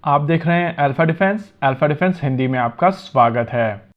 आप देख रहे हैं अल्फा डिफेंस हिंदी में आपका स्वागत है।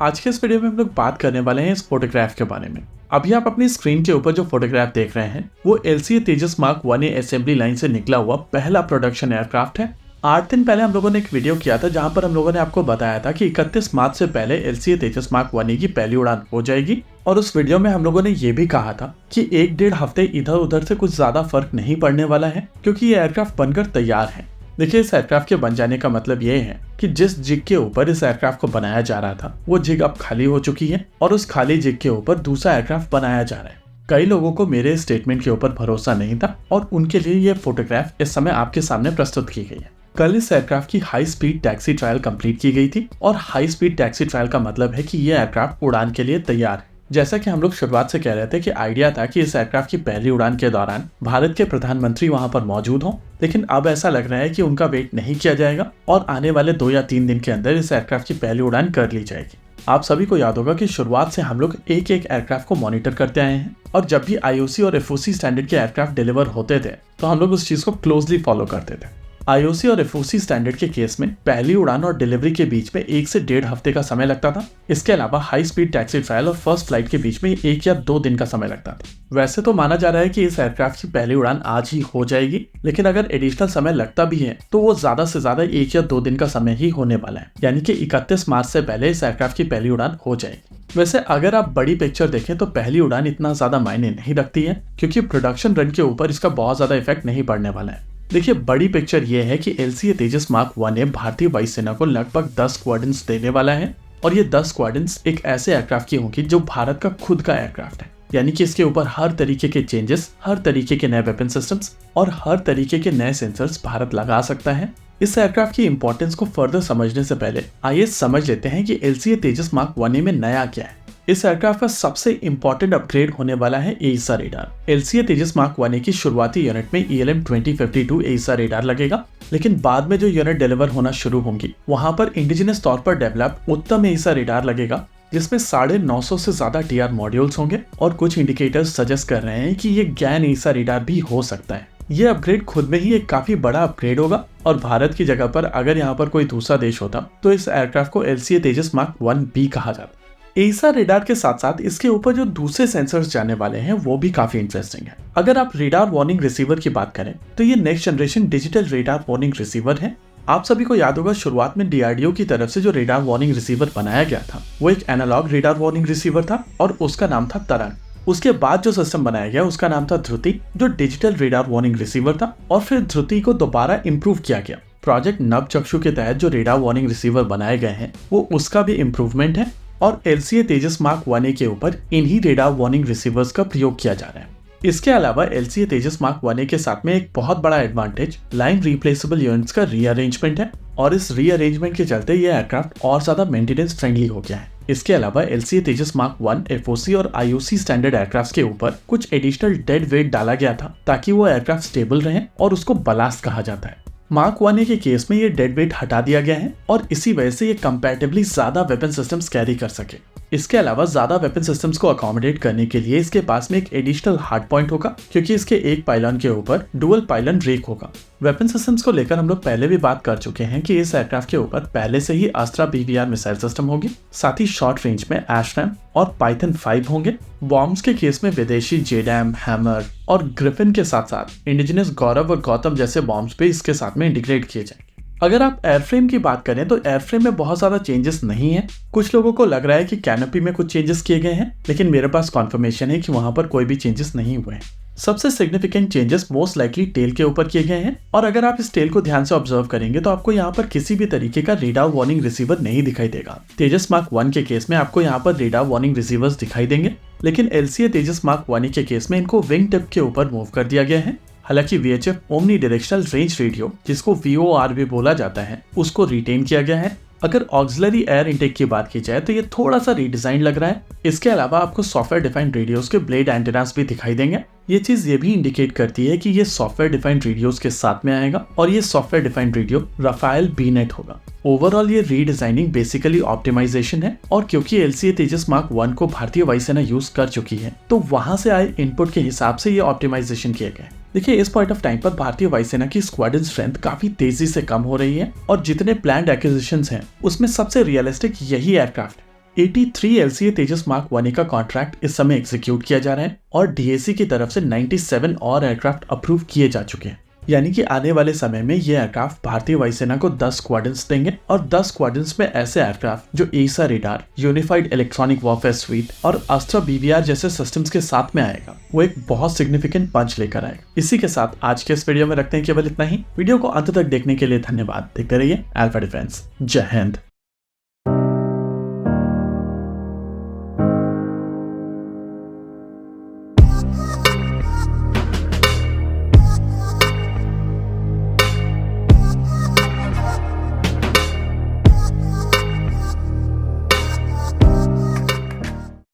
आज के इस वीडियो में हम लोग बात करने वाले हैं इस फोटोग्राफ के बारे में। अभी आप अपनी स्क्रीन के ऊपर जो फोटोग्राफ देख रहे हैं वो LCA तेजस मार्क 1A असेंबली लाइन से निकला हुआ पहला प्रोडक्शन एयरक्राफ्ट है। 8 दिन पहले हम लोगों ने एक वीडियो किया था जहां पर हम लोगों ने आपको बताया था कि 31 मार्च से पहले LCA तेजस मार्क 1A की पहली उड़ान हो जाएगी। और उस वीडियो में हम लोगों ने ये भी कहा था कि 1-1.5 हफ्ते इधर उधर से कुछ ज्यादा फर्क नहीं पड़ने वाला है, क्योंकि ये एयरक्राफ्ट बनकर तैयार है। देखिए, इस एयरक्राफ्ट के बन जाने का मतलब ये है कि जिस जिग के ऊपर इस एयरक्राफ्ट को बनाया जा रहा था वो जिग अब खाली हो चुकी है और उस खाली जिग के ऊपर दूसरा एयरक्राफ्ट बनाया जा रहा है। कई लोगों को मेरे स्टेटमेंट के ऊपर भरोसा नहीं था और उनके लिए ये फोटोग्राफ इस समय आपके सामने प्रस्तुत की गई है। कल इस एयरक्राफ्ट की high speed taxi trial complete की गई थी और हाई स्पीड टैक्सी ट्रायल का मतलब है कि ये एयरक्राफ्ट उड़ान के लिए तैयार है। जैसा कि हम लोग शुरुआत से कह रहे थे कि आइडिया था कि इस एयरक्राफ्ट की पहली उड़ान के दौरान भारत के प्रधानमंत्री वहां पर मौजूद हों, लेकिन अब ऐसा लग रहा है कि उनका वेट नहीं किया जाएगा और आने वाले 2 या 3 दिन के अंदर इस एयरक्राफ्ट की पहली उड़ान कर ली जाएगी। आप सभी को याद होगा कि शुरुआत से हम लोग एक एक एयरक्राफ्ट को मॉनिटर करते आए हैं और जब भी IOC और FOC स्टैंडर्ड के एयरक्राफ्ट डिलीवर होते थे तो हम लोग उस चीज को क्लोजली फॉलो करते थे। IOC और FOC स्टैंडर्ड के केस में पहली उड़ान और डिलीवरी के बीच में 1 से 1.5 हफ्ते का समय लगता था। इसके अलावा हाई स्पीड टैक्सी ट्रायल और फर्स्ट फ्लाइट के बीच में 1 या 2 दिन का समय लगता था। वैसे तो माना जा रहा है कि इस एयरक्राफ्ट की पहली उड़ान आज ही हो जाएगी, लेकिन अगर एडिशनल समय लगता भी है तो वो ज्यादा से ज्यादा 1 या 2 दिन का समय ही होने वाला है, यानी कि 31 मार्च से पहले इस एयरक्राफ्ट की पहली उड़ान हो जाएगी। वैसे अगर आप बड़ी पिक्चर देखें तो पहली उड़ान इतना ज्यादा मायने नहीं रखती है, क्योंकि प्रोडक्शन रन के ऊपर इसका बहुत ज्यादा इफेक्ट नहीं पड़ने वाला है। देखिए, बड़ी पिक्चर ये है कि LCA तेजस मार्क 1A भारतीय वायुसेना को लगभग 10 स्क्वाड्रन्स देने वाला है और ये 10 स्क्वाड्रन्स एक ऐसे एयरक्राफ्ट की होंगी जो भारत का खुद का एयरक्राफ्ट है, यानी कि इसके ऊपर हर तरीके के चेंजेस, हर तरीके के नए वेपन सिस्टम्स और हर तरीके के नए सेंसर्स भारत लगा सकता है। इस एयरक्राफ्ट की इंपॉर्टेंस को फर्दर समझने से पहले आइए समझ लेते हैं कि LCA तेजस मार्क 1A में नया क्या है। इस एयरक्राफ्ट का सबसे इंपॉर्टेंट अपग्रेड होने वाला है AESA रेडार। LCA तेजस मार्क 1A की शुरुआती यूनिट में ELM 2052 AESA रेडार लगेगा, लेकिन बाद में जो यूनिट डिलीवर होना शुरू होंगी वहां पर इंडिजिनस तौर पर डेवलप उत्तम AESA रेडार लगेगा, जिसमें 950 से ज्यादा TR मॉड्यूल्स होंगे और कुछ इंडिकेटर्स सजेस्ट कर रहे हैं कि ये ज्ञान AESA रेडार भी हो सकता है। ये अपग्रेड खुद में ही एक काफी बड़ा अपग्रेड होगा और भारत की जगह पर अगर यहाँ पर कोई दूसरा देश होता तो इस एयरक्राफ्ट को LCA तेजस मार्क 1B कहा जाता। AESA रेडार के साथ साथ इसके ऊपर जो दूसरे सेंसर्स जाने वाले हैं वो भी काफी इंटरेस्टिंग है। अगर आप रेडार वार्निंग रिसीवर की बात करें तो ये next generation digital radar warning receiver है। आप सभी को याद होगा शुरुआत में DRDO की तरफ से जो रेडार वार्निंग रिसीवर बनाया गया था वो एक एनालॉग रेडार वार्निंग रिसीवर था और उसका नाम था तरंग। उसके बाद जो सिस्टम बनाया गया उसका नाम था ध्रुति, जो डिजिटल रेडार वार्निंग रिसीवर था, और फिर ध्रुति को दोबारा इंप्रूव किया गया। प्रोजेक्ट नवचक्षु के तहत जो रेडार वार्निंग रिसीवर बनाए गए हैं वो उसका भी इम्प्रूवमेंट है और LCA तेजस मार्क 1A के ऊपर इन्हीं रेडार वार्निंग रिसीवर्स का प्रयोग किया जा रहा है। इसके अलावा LCA तेजस मार्क 1A के साथ में एक बहुत बड़ा एडवांटेज लाइन रिप्लेसेबल यूनिट्स का रीअरेंजमेंट है और इस रीअरेंजमेंट के चलते ये एयरक्राफ्ट और ज्यादा मेंटेनेंस फ्रेंडली हो गया है। इसके अलावा LCA तेजस मार्क 1 FOC और IOC स्टैंडर्ड एयरक्राफ्ट के ऊपर कुछ एडिशनल डेड वेट डाला गया था ताकि वो एयरक्राफ्ट स्टेबल रहे और उसको बलास्ट कहा जाता है। मार्क 1A के केस में ये डेड वेट हटा दिया गया है और इसी वजह से ये कंपैरेटिवली ज्यादा वेपन सिस्टम्स कैरी कर सके। इसके अलावा ज्यादा वेपन सिस्टम्स को अकोमोडेट करने के लिए इसके पास में एक एडिशनल हार्ड पॉइंट होगा, क्योंकि इसके एक पाइलॉन के ऊपर डुअल पाइलॉन रेक होगा। वेपन सिस्टम्स को लेकर हम लोग पहले भी बात कर चुके हैं कि इस एयरक्राफ्ट के ऊपर पहले से ही अस्त्रा BVR मिसाइल सिस्टम होगी, साथ ही शॉर्ट रेंज में ASRAAM और पाइथन 5 होंगे। बॉम्ब्स के केस में विदेशी JDAM, हैमर और ग्रिफिन के साथ साथ इंडिजिनस गौरव और गौतम जैसे बॉम्ब्स भी इसके साथ में इंटीग्रेट किए जाएंगे। अगर आप एयरफ्रेम की बात करें तो एयरफ्रेम में बहुत ज्यादा चेंजेस नहीं है। कुछ लोगों को लग रहा है कि कैनोपी में कुछ चेंजेस किए गए हैं, लेकिन मेरे पास कॉन्फर्मेशन है कि वहां पर कोई भी चेंजेस नहीं हुए हैं। सबसे significant changes most likely tail के ऊपर किए गए हैं और अगर आप इस टेल को ध्यान से ऑब्जर्व करेंगे तो आपको यहाँ पर किसी भी तरीके का रेडार वार्निंग रिसीवर नहीं दिखाई देगा। तेजस मार्क 1 के केस में आपको यहाँ पर रेडार वार्निंग रिसीवर्स दिखाई देंगे, लेकिन LCA तेजस मार्क 1A के केस में इनको विंग टिप के ऊपर मूव कर दिया गया है। हालांकि VHF omni directional range radio, जिसको VOR भी बोला जाता है, उसको रिटेन किया गया है। अगर ऑक्सिलरी एयर इनटेक की बात की जाए तो ये थोड़ा सा रीडिजाइन लग रहा है। इसके अलावा आपको सॉफ्टवेयर डिफाइंड रेडियोस के ब्लेड एंटेनास भी दिखाई देंगे ये चीज ये भी इंडिकेट करती है कि ये सॉफ्टवेयर डिफाइंड रेडियोस के साथ में आएगा और ये सॉफ्टवेयर डिफाइंड रेडियो राफेल बीनेट होगा। ओवरऑल ये रीडिजाइनिंग बेसिकली ऑप्टिमाइजेशन है और क्योंकि LCA तेजस मार्क 1 को भारतीय वायुसेना यूज कर चुकी है तो वहां से आए इनपुट के हिसाब से ये ऑप्टिमाइजेशन किए गए। देखिए इस पॉइंट ऑफ टाइम पर भारतीय वायुसेना की स्क्वाड्रन स्ट्रेंथ काफी तेजी से कम हो रही है और जितने प्लान्ड एक्विजिशंस हैं उसमें सबसे रियलिस्टिक यही एयरक्राफ्ट है। 83 LCA तेजस मार्क 1 का कॉन्ट्रैक्ट इस समय एग्जीक्यूट किया जा रहा है और DAC की तरफ से 97 और एयरक्राफ्ट अप्रूव किए जा चुके हैं। यानी कि आने वाले समय में ये एयरक्राफ्ट भारतीय वायुसेना को 10 स्क्वाड्रन्स देंगे और 10 स्क्वाड्रन्स में ऐसे एयरक्राफ्ट जो ESA radar, unified electronic warfare sweet और अस्त्र BVR जैसे सिस्टम्स के साथ में आएगा, वो एक बहुत सिग्निफिकेंट पंच लेकर आएगा। इसी के साथ आज के इस वीडियो में रखते हैं केवल इतना ही। वीडियो को अंत तक देखने के लिए धन्यवाद। देखते रहिए अल्फा डिफेंस। जय हिंद।